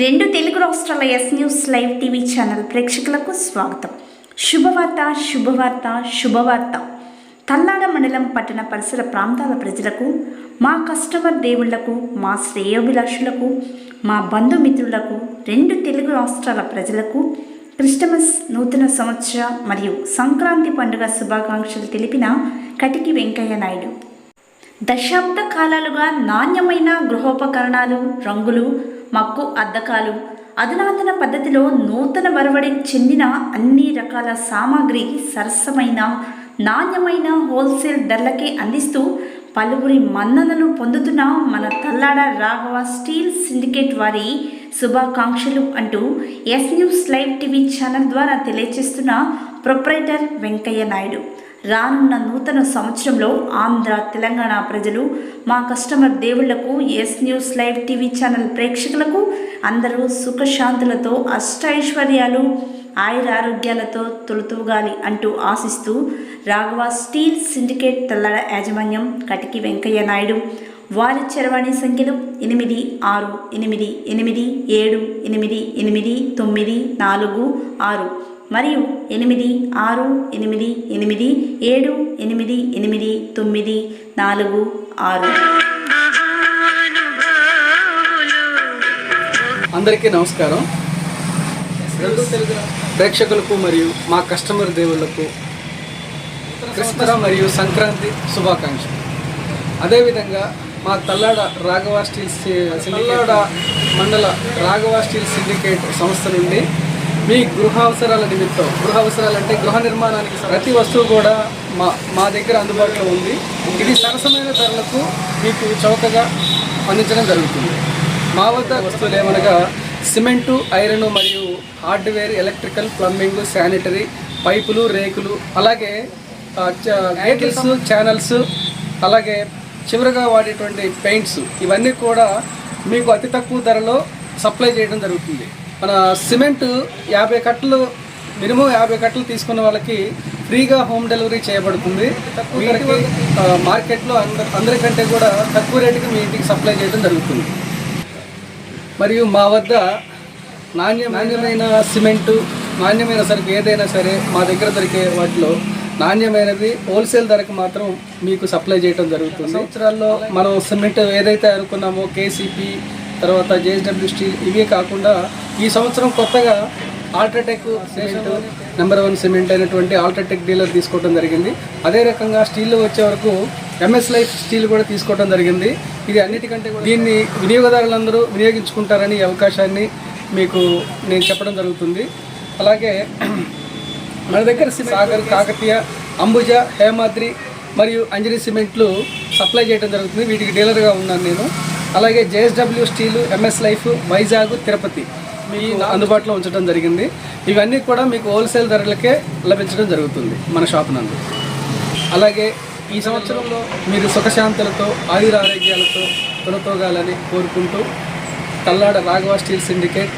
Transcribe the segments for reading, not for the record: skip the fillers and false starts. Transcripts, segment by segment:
రెండు తెలుగు రాష్ట్రాల yes news live TV channel ప్రేక్షకులకు స్వాగతం. శుభవార్త. తల్లాడ మండలం పట్టణ పరిసర ప్రాంతాల ప్రజలకు, మా కస్టమర్ దేవుళ్లకు, మా శ్రేయోభిలాషులకు, మా బంధుమిత్రులకు, రెండు తెలుగు రాష్ట్రాల ప్రజలకు క్రిస్టమస్, నూతన సంవత్సర మరియు సంక్రాంతి పండుగ శుభాకాంక్షలు తెలిపిన కటికి వెంకయ్య నాయుడు. దశాబ్ద కాలాలుగా నాణ్యమైన గృహోపకరణాలు, రంగులు, మక్కు అద్దకాలు, అధునాతన పద్ధతిలో నూతన వరవడికి చెందిన అన్ని రకాల సామాగ్రి సరసమైన, నాణ్యమైన హోల్సేల్ ధరలకే అందిస్తూ పలువురి మన్ననలు పొందుతున్న మన తల్లాడ రాఘవ స్టీల్ సిండికేట్ వారి శుభాకాంక్షలు అంటూ yes news live TV channel ద్వారా తెలియజేస్తున్న ప్రొప్రైటర్ వెంకయ్య నాయుడు. రానున్న నూతన సంవత్సరంలో ఆంధ్ర, తెలంగాణ ప్రజలు, మా కస్టమర్ దేవుళ్లకు, S news live TV channel ప్రేక్షకులకు అందరూ సుఖశాంతులతో, అష్టైశ్వర్యాలు, ఆయురారోగ్యాలతో తొలుతూగాలి అంటూ ఆశిస్తూ రాఘవ స్టీల్ సిండికేట్ తల్లాడ యాజమాన్యం కటికి వెంకయ్య నాయుడు వారి చరవాణి సంఖ్యలు 86887889 మరియు 86887889. అందరికీ నమస్కారం. రెండు తెలుగు ప్రేక్షకులకు మరియు మా కస్టమర్ దేవుళ్లకు క్రిస్మస్ మరియు సంక్రాంతి శుభాకాంక్షలు. అదేవిధంగా మా తల్లాడ రాఘవ స్టీల్ మండల రాఘవ స్టీల్ సిండికేట్ సంస్థ నుండి మీ గృహ అవసరాల నిమిత్తం, గృహ అవసరాలు అంటే గృహ నిర్మాణానికి ప్రతి వస్తువు కూడా మా దగ్గర అందుబాటులో ఉంది. ఇది సరసమైన ధరలకు మీకు చౌకగా అందించడం జరుగుతుంది. మా వద్ద వస్తువులు ఏమనగా సిమెంటు, ఐరన్ మరియు హార్డ్వేర్, ఎలక్ట్రికల్, ప్లంబింగ్, శానిటరీ, పైపులు, రేకులు, అలాగే గేట్స్, ఛానల్స్, అలాగే చివరిగా వాడేటువంటి పెయింట్స్, ఇవన్నీ కూడా మీకు అతి తక్కువ ధరలో సప్లై చేయడం జరుగుతుంది. మన సిమెంటు 50 కట్టలు, మినిమం 50 కట్టలు తీసుకున్న వాళ్ళకి ఫ్రీగా హోమ్ డెలివరీ చేయబడుతుంది. తక్కువ ధరకి మార్కెట్లో అందరికంటే కూడా తక్కువ రేటుకి మీ ఇంటికి సప్లై చేయడం జరుగుతుంది. మరియు మా వద్ద నాణ్యమైన సిమెంటు, నాణ్యమైన సరుకు ఏదైనా సరే మా దగ్గర దొరికే వాటిలో నాణ్యమైనది హోల్సేల్ ధరకు మాత్రం మీకు సప్లై చేయడం జరుగుతుంది. సంవత్సరాల్లో మనం సిమెంట్ ఏదైతే అనుకున్నామో కేసీపీ, తర్వాత జేఎస్డబ్ల్యూ స్టీల్, ఇవే కాకుండా ఈ సంవత్సరం కొత్తగా అల్ట్రాటెక్ సిమెంట్, నెంబర్ 1 సిమెంట్ అయినటువంటి అల్ట్రాటెక్ డీలర్ తీసుకోవడం జరిగింది. అదే రకంగా స్టీల్లో వచ్చే వరకు ఎంఎస్ లైఫ్ స్టీల్ కూడా తీసుకోవడం జరిగింది. ఇది అన్నిటికంటే దీన్ని వినియోగదారులందరూ వినియోగించుకుంటారని ఈ అవకాశాన్ని మీకు నేను చెప్పడం జరుగుతుంది. అలాగే మన దగ్గర సాగర్, కాకతీయ, అంబుజ, హేమాద్రి మరియు అంజనీ సిమెంట్లు సప్లై చేయడం జరుగుతుంది. వీటికి డీలర్గా ఉన్నాను నేను. అలాగే JSW steel, MS life, Vizag, Tirupati మీ అందుబాటులో ఉంచడం జరిగింది. ఇవన్నీ కూడా మీకు హోల్సేల్ ధరలకే లభించడం జరుగుతుంది మన షాప్ నందు. అలాగే ఈ సంవత్సరంలో మీరు సుఖశాంతులతో, ఆయురారోగ్యాలతో తొలతోగాలని కోరుకుంటూ Tallada Raghava steel syndicate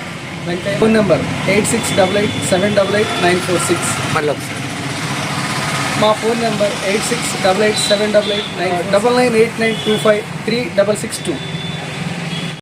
Venkaiah. Phone number 8688788946. మా ఫోన్ నెంబర్ 86887889 9989253662.